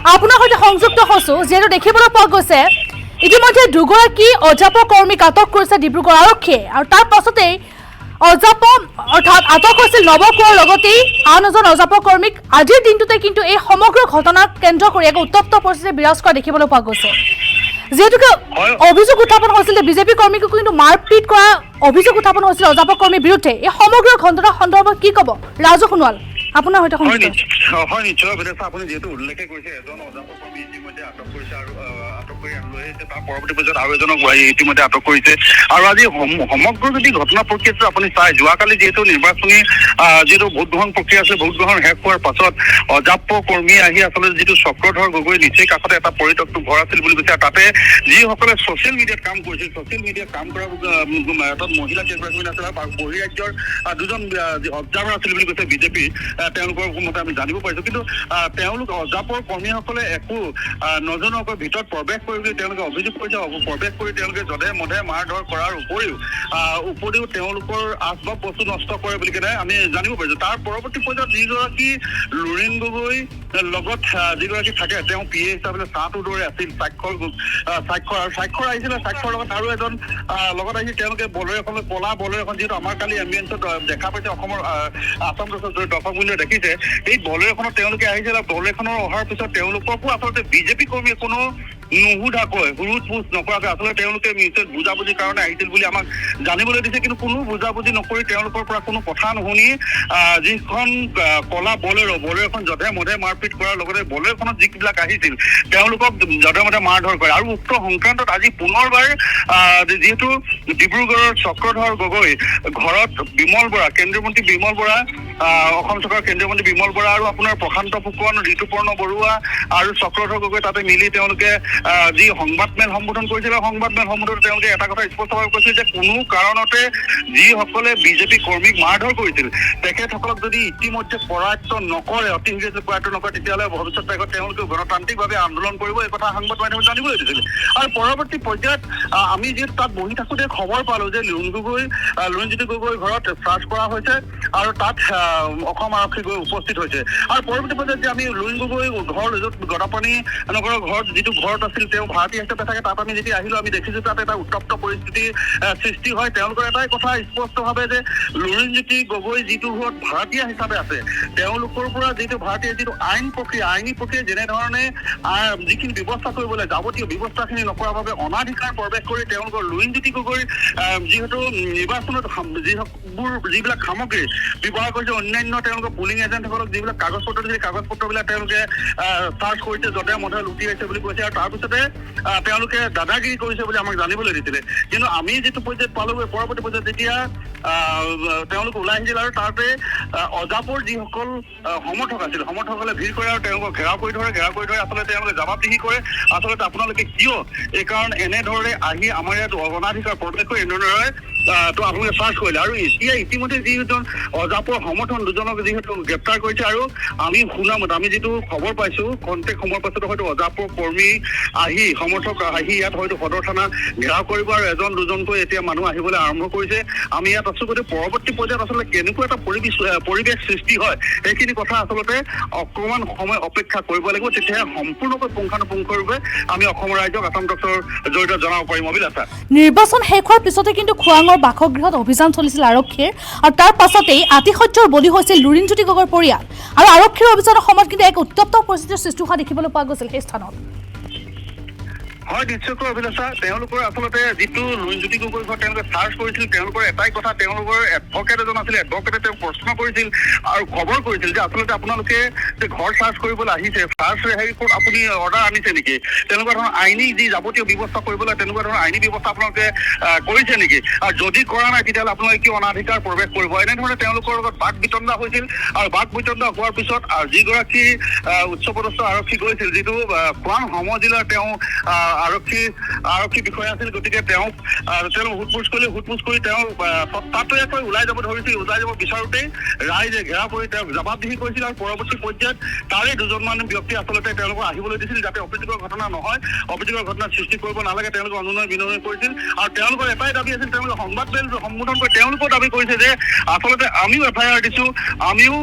আপোনাৰ সৈতে সংযুক্ত হৈছোঁ, যিহেতু দেখিবলৈ পোৱা গৈছে ইতিমধ্যে দুগৰাকী অধ্যাপক কৰ্মীক আটক কৰিছে ডিব্ৰুগড় আৰক্ষীয়ে, আৰু তাৰ পাছতেই অধ্যাপক অৰ্থাৎ আটক হৈছিল নৱ কোঁৱৰৰ লগতেই আন এজন অধ্যাপক কৰ্মীক। আজিৰ দিনটোতে কিন্তু এই সমগ্ৰ ঘটনাক কেন্দ্ৰ কৰি এক উত্তপ্ত পৰিস্থিতি বিৰাজ কৰা দেখিবলৈ পোৱা গৈছে, যিহেতুকে অভিযোগ উত্থাপন হৈছিল যে বিজেপি কৰ্মীকো কিন্তু মাৰপিট কৰা অভিযোগ উত্থাপন হৈছিল অধ্যাপক কৰ্মীৰ বিৰুদ্ধে। এই সমগ্ৰ ঘটনাৰ সন্দৰ্ভত কি ক'ব ৰাজু সোণোৱাল, আপোনাৰ সৈতে সংযুক্ত। হয় নিশ্চয় বিদেশা আপুনি যিহেতু উল্লেখ কৰিছে এজন অধ্যাপক কৰ্মী ইতিমধ্যে আটক কৰিছে আৰু আটক কৰি লৈ আহিছে, তাৰ পৰৱৰ্তী পৰ্যায়ত আৰু এজনক ইতিমধ্যে আটক কৰিছে। আৰু আজি সমগ্ৰ যদি ঘটনা প্ৰক্ৰিয়াটো আপুনি চাই, যোৱাকালি যিহেতু নিৰ্বাচনী যিহেতু ভোট গ্ৰহণ প্ৰক্ৰিয়া আছে, ভোট গ্ৰহণ শেষ হোৱাৰ পাছত অধ্যাপক কৰ্মী আহি আচলতে যিটো চক্ৰধৰ গগৈ নিচেই কাষতে এটা পৰিত্যক্ত ঘৰ আছিল বুলি কৈছে, আৰু তাতে যিসকলে ছচিয়েল মিডিয়াত কাম কৰিছিল, ছচিয়েল মিডিয়াত কাম কৰা এটা মহিলা কেইগৰাকীমান আছিল আৰু বহিৰাজ্যৰ দুজন অবজাৰ্ভাৰ আছিল বুলি কৈছে বিজেপি। তেওঁলোকৰ মতে আমি জানিব পাৰিছো, কিন্তু তেওঁলোক অধ্যাপক কৰ্মীসকলে একো নজনোৱাকৈ ভিতৰত প্ৰৱেশ কৰি বুলি তেওঁলোকে অভিযোগ কৰিছে। প্ৰৱেশ কৰি তেওঁলোকে যধে মধে মাৰ ধৰ কৰাৰ উপৰিও তেওঁলোকৰ আচবাব বস্তু নষ্ট কৰে বুলি কেনে আমি জানিব পাৰিছো। তাৰ পৰৱৰ্তী পৰ্যায়ত যিগৰাকী লুৰিণ গগৈ লগত যিগৰাকী থাকে, তেওঁ পি এ হিচাপে চাহটো দৌৰে আছিল, স্বাক্ষৰ আহিছিলে, স্বাক্ষৰৰ লগত আৰু এজন লগত আহিছিল। তেওঁলোকে বলেৰ এখন কলা বলেৰ এখন, যিহেতু আমাৰ কালি এম্বুলেঞ্চত দেখা পাইছে অসমৰ আসাম দৰ্শক মূল্য দেখিছে, এই বলেৰখনত তেওঁলোকে আহিছিল। আৰু বলেৰখনৰ অহাৰ পিছত তেওঁলোককো আচলতে বিজেপি কৰ্মীয়ে কোনো নুসুধাকৈ হুৰুট পুচ নকৰাকৈ আচলতে তেওঁলোকে নিশ্চয় বুজাবুজিৰ কাৰণে আহিছিল বুলি আমাক জানিবলৈ দিছে, কিন্তু কোনো বুজাবুজি নকৰি তেওঁলোকৰ পৰা কোনো কথা নুশুনি যিখন কলা বলেৰখন যধে মধে মাৰপিট কৰাৰ লগতে বলেৰখনত যিবিলাক আহিছিল তেওঁলোকক যধে মধে মাৰ ধৰ কৰে। আৰু উক্ত সংক্ৰান্তত আজি পুনৰবাৰ যিহেতু ডিব্ৰুগড়ৰ চক্ৰধৰ গগৈ ঘৰত বিমল বৰা, কেন্দ্ৰীয় মন্ত্ৰী বিমল বৰা, অসম চৰকাৰৰ কেন্দ্ৰীয় মন্ত্ৰী বিমল বৰা আৰু আপোনাৰ প্ৰশান্ত ফুকন, ঋতুপৰ্ণ বৰুৱা আৰু চক্ৰধৰ গগৈ তাতে মিলি তেওঁলোকে যি সংবাদমেল সম্বোধন কৰিছিল, সংবাদমেল সম্বোধনত তেওঁলোকে এটা কথা স্পষ্টভাৱে কৈছিল যে কোনো কাৰণতে যিসকলে বিজেপি কৰ্মীক মাৰধৰ কৰিছিল তেখেতসকলক যদি ইতিমধ্যে পৰায়ত্ত নকৰে, অতি শীঘ্ৰে পৰায়ত্ত নকৰে, তেতিয়াহ'লে ভৱিষ্যত তেওঁলোকে গণতান্ত্ৰিকভাৱে আন্দোলন কৰিব, এই কথা সংবাদ মাধ্যমে জানিবলৈ দিছিল। আৰু পৰৱৰ্তী পৰ্যায়ত আমি যিহেতু তাত বহি থাকোঁতে খবৰ পালো যে লুৰিণজ্যোতি গগৈ ঘৰত চাৰ্চ কৰা হৈছে আৰু তাত অসম আৰক্ষী গৈ উপস্থিত হৈছে। আৰু পৰৱৰ্তী পৰ্যায়ত যে আমি লুৰিণ গগৈ ঘৰ য'ত গদাপানী নগৰৰ ঘৰত যিটো ঘৰত আছিল, তেওঁ ভাৰতীয় হিচাপে থাকে, তাত আমি যেতিয়া আহিলো আমি দেখিছো তাত এটা উত্তপ্ত পৰিস্থিতি সৃষ্টি হয়। তেওঁলোকৰ এটাই কথা স্পষ্টভাৱে যে লুৰিণজ্যোতি গগৈ যিটো ঘৰত ভাৰতীয় হিচাপে আছে, তেওঁলোকৰ পৰা যিটো ভাৰতীয় যিটো আইনী প্ৰক্ৰিয়া যেনেধৰণে যিখিনি ব্যৱস্থা কৰিবলৈ যাৱতীয় ব্যৱস্থাখিনি নকৰাৰ বাবে অনাধিকাৰ প্ৰৱেশ কৰি তেওঁলোকৰ লুৰিণজ্যোতি গগৈৰ যিহেতু নিৰ্বাচনত যিবিলাক সামগ্ৰী ব্যৱহাৰ কৰিছে, অন্যান্য তেওঁলোকৰ পুলিং এজেণ্টসকলক যিবিলাক কাগজ পত্ৰ দিছে, কাগজ পত্ৰবিলাক তেওঁলোকে চাৰ্চ কৰিছে, যধে মধে লুটি আহিছে বুলি কৈছে। আৰু তাৰপিছতে তেওঁলোকে দাদাগিৰি কৰিছে বুলি আমাক জানিবলৈ দিছিলে। কিন্তু আমি যিটো পৰ্যায়ত পালোগৈ, পৰৱৰ্তী পৰ্যায়ত যেতিয়া তেওঁলোক ওলাই আহিছিল আৰু তাতে অজাপৰ যিসকল সমৰ্থকসকলে ভিৰ কৰে আৰু তেওঁলোকক ঘেৰাও কৰি ধৰে আচলতে তেওঁলোকে জবাবদিহি কৰে, আচলতে আপোনালোকে কিয় এই কাৰণ এনেধৰণে আহি আমাৰ ইয়াত অনাধিকাৰ প্ৰৱেশ কৰি এনেদৰে তো আপোনালোকে চাৰ্চ কৰিলে। আৰু এতিয়া ইতিমধ্যে যিজন অজাপৰ সমৰ্থন দুজনক যিহেতু গ্ৰেপ্তাৰ কৰিছে, আৰু আমি শুনামতে আমি যিটো খবৰ পাইছো খন্তেক সময়ৰ পাছতে হয়তো অজাপৰ কৰ্মী সমৰ্থক আহি ইয়াত হয়তো সদৰ থানা ঘেৰাও কৰিব আৰু এজন দুজনকৈ এতিয়া মানুহ আহিবলৈ আৰম্ভ কৰিছে। আমি ইয়াত আছো, গতিকে পৰৱৰ্তী পৰ্যায়ত আচলতে কেনেকুৱা এটা পৰিৱেশ সৃষ্টি হয় সেইখিনি কথা আচলতে অকণমান সময় অপেক্ষা কৰিব লাগিব, তেতিয়াহে সম্পূৰ্ণকৈ পুংখানুপুংখৰূপে আমি অসমৰ ৰাইজক আসাম টক্সৰ জৰিয়তে জনাব পাৰিম। অভিলাষা, নিৰ্বাচন শেষ হোৱাৰ পিছতে কিন্তু খোৱাঙৰ বাসগৃহত অভিযান চলিছিল আৰক্ষীৰ, আৰু তাৰ পাছতেই আতিশয্যৰ বলি হৈছিল লুৰিণজ্যোতি গগৈৰ পৰিয়াল। আৰু আৰক্ষীৰ অভিযানৰ সময়ত কিন্তু এক উত্তপ্ত পৰিস্থিতিৰ সৃষ্টি হোৱা দেখিবলৈ পোৱা গৈছিল সেই স্থানত। হয় নিশ্চয়কৈ অভিলাষা, তেওঁলোকৰ আচলতে যিটো লুৰিণজ্যোতি গগৈ ঘৰ তেওঁলোকে চাৰ্চ কৰিছিল, তেওঁলোকৰ এটাই কথা, তেওঁলোকৰ এডভকেট এজন আছিলে, এডভকেটে তেওঁক প্ৰশ্ন কৰিছিল আৰু খবৰ কৰিছিল যে আচলতে আপোনালোকে যে ঘৰ চাৰ্চ কৰিবলৈ আহিছে, চাৰ্চ আপুনি অৰ্ডাৰ আনিছে নেকি, তেনেকুৱা ধৰণৰ আইনী যি যাৱতীয় ব্যৱস্থা কৰিবলৈ তেনেকুৱা ধৰণৰ আইনী ব্যৱস্থা আপোনালোকে কৰিছে নেকি, আৰু যদি কৰা নাই তেতিয়াহ'লে আপোনালোকে কিয় অনাধিকাৰ প্ৰৱেশ কৰিব, এনেধৰণে তেওঁলোকৰ লগত বাক বিতণ্ডা হৈছিল। আৰু বাক বিতণ্ডা হোৱাৰ পিছত যিগৰাকী উচ্চপদস্থ আৰক্ষী গৈছিল, যিটো খোৱাং সম জিলাৰ তেওঁ আৰক্ষী বিষয়া আছিল। গতিকে তেওঁক সোধপোছ কৰি তেওঁ তৎপৰতাকৈ ওলাই যাব ধৰিছিল। ওলাই যাব বিচাৰোঁতেই ৰাইজে ঘেৰা কৰি তেওঁক জবাবদিহি কৰিছিল আৰু পৰৱৰ্তী পৰ্যায়ত তাৰে দুজনমান ব্যক্তি আচলতে তেওঁলোকক আহিবলৈ দিছিল, যাতে অপ্ৰীতিকৰ ঘটনা নহয়, অপ্ৰীতিকৰ ঘটনাৰ সৃষ্টি কৰিব নালাগে, তেওঁলোকে অনুনয় বিনয় কৰিছিল। আৰু তেওঁলোকৰ এটাই দাবী আছিল, তেওঁলোকে সংবাদমেল সম্বোধন কৰি তেওঁলোকেও দাবী কৰিছে যে আচলতে আমিও FIR দিছোঁ, আমিও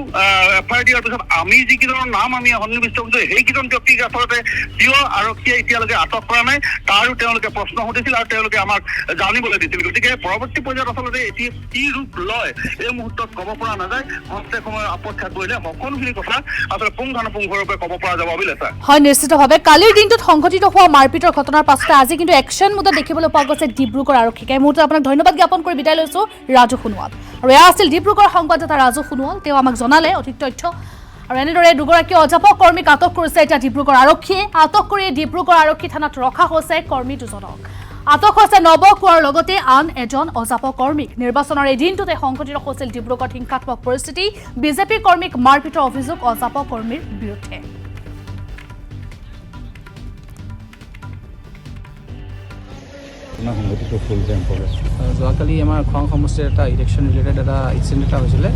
FIR দিয়াৰ পিছত আমি যিকেইজনৰ নাম আমি সন্নিৱিষ্ট কৰিছোঁ সেইকেইজন ব্যক্তিক আচলতে কিয় আৰক্ষীয়ে এতিয়ালৈকে আটক কৰা নাই তাৰো তেওঁলোকে প্ৰশ্ন সুধিছিল আৰু তেওঁলোকে আমাক জানিবলৈ দিছিল। গতিকে পৰৱৰ্তী পৰ্যায়ত আচলতে এতিয়া কি ৰূপ লয় এই মুহূৰ্তত ক'ব পৰা নাযায়। প্ৰত্যেক সময় অপেক্ষা কৰিলে সকলোখিনি কথা আচলতে পুংখানুপুংখৰূপে ক'ব পৰা যাব অভিলেখা। হয়, নিশ্চিতভাৱে কালিৰ দিনটোত সংঘটিত হোৱা মাৰপিটৰ ঘটনাৰ পাছতে আজি কিন্তু একশ্যন মুডত দেখিবলৈ পোৱা গৈছে ডিব্ৰুগড় আৰক্ষীক। এই মুহূৰ্তত আপোনাক ধন্যবাদ জ্ঞাপন কৰি বিদায় লৈছোঁ ৰাজু সোণোৱাল। আৰু এয়া আছিল ডিব্ৰুগড় সংবাদদাতা ৰাজু সোণোৱাল, তেওঁ আমাক জনালে অধিক তথ্য। আৰু এনেদৰে দুগৰাকী অধ্যাপক কৰ্মীক আটক কৰিছে এতিয়া ডিব্ৰুগড় আৰক্ষীয়ে। আটক কৰি ডিব্ৰুগড় আৰক্ষী থানাত ৰখা হৈছে কৰ্মী দুজনক। আটক হৈছে নৱকুঁৱৰৰ লগতে আন এজন অধ্যাপক কৰ্মীক। নিৰ্বাচনৰ এই দিনটোতে সংঘটিত হৈছিল ডিব্ৰুগড়ত হিংসাত্মক পৰিস্থিতি। বিজেপি কৰ্মীক মাৰপিটৰ অভিযোগ অধ্যাপক কৰ্মীৰ বিৰুদ্ধে। যোৱাকালি আমাৰ খোৱাং সমষ্টিৰ এটা ইলেকশ্যন ৰিলেটেড এটা ইনচিডেণ্ট এটা হৈছিলে।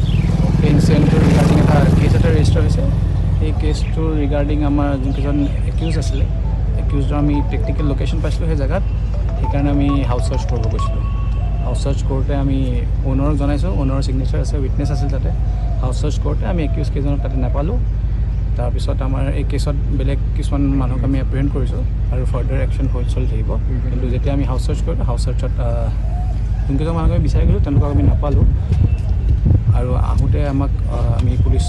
সেই ইনচিডেণ্টটোৰ ৰিগাৰ্ডিং এটা কেছ এটা ৰেজিষ্টাৰ হৈছে। সেই কেছটোৰ ৰিগাৰ্ডিং আমাৰ যোনকেইজন একিউজ আছিলে, একিউজৰ আমি টেকনিকেল লোকেশ্যন পাইছিলোঁ সেই জেগাত। সেইকাৰণে আমি হাউচ চাৰ্চ কৰিব গৈছিলোঁ। হাউচ চাৰ্চ কৰোঁতে আমি অ'নাৰক জনাইছোঁ, অ'নাৰৰ ছিগনেচাৰ আছে, উইটনেছ আছিল তাতে। হাউচ চাৰ্চ কৰোঁতে আমি একিউজ কেইজনক তাতে নাপালোঁ। তাৰপিছত আমাৰ এই কেছত বেলেগ কিছুমান মানুহক আমি এপ্ৰিহেণ্ড কৰিছোঁ আৰু ফাৰ্ডাৰ একশ্যন চলি থাকিব। কিন্তু যেতিয়া আমি হাউচ চাৰ্চ কৰিলোঁ, হাউচ চাৰ্চত যোনকেইজন মানুহক আমি বিচাৰি গৈছোঁ তেওঁলোকক আমি নাপালোঁ। আৰু আহোঁতে আমাক আমি পুলিচ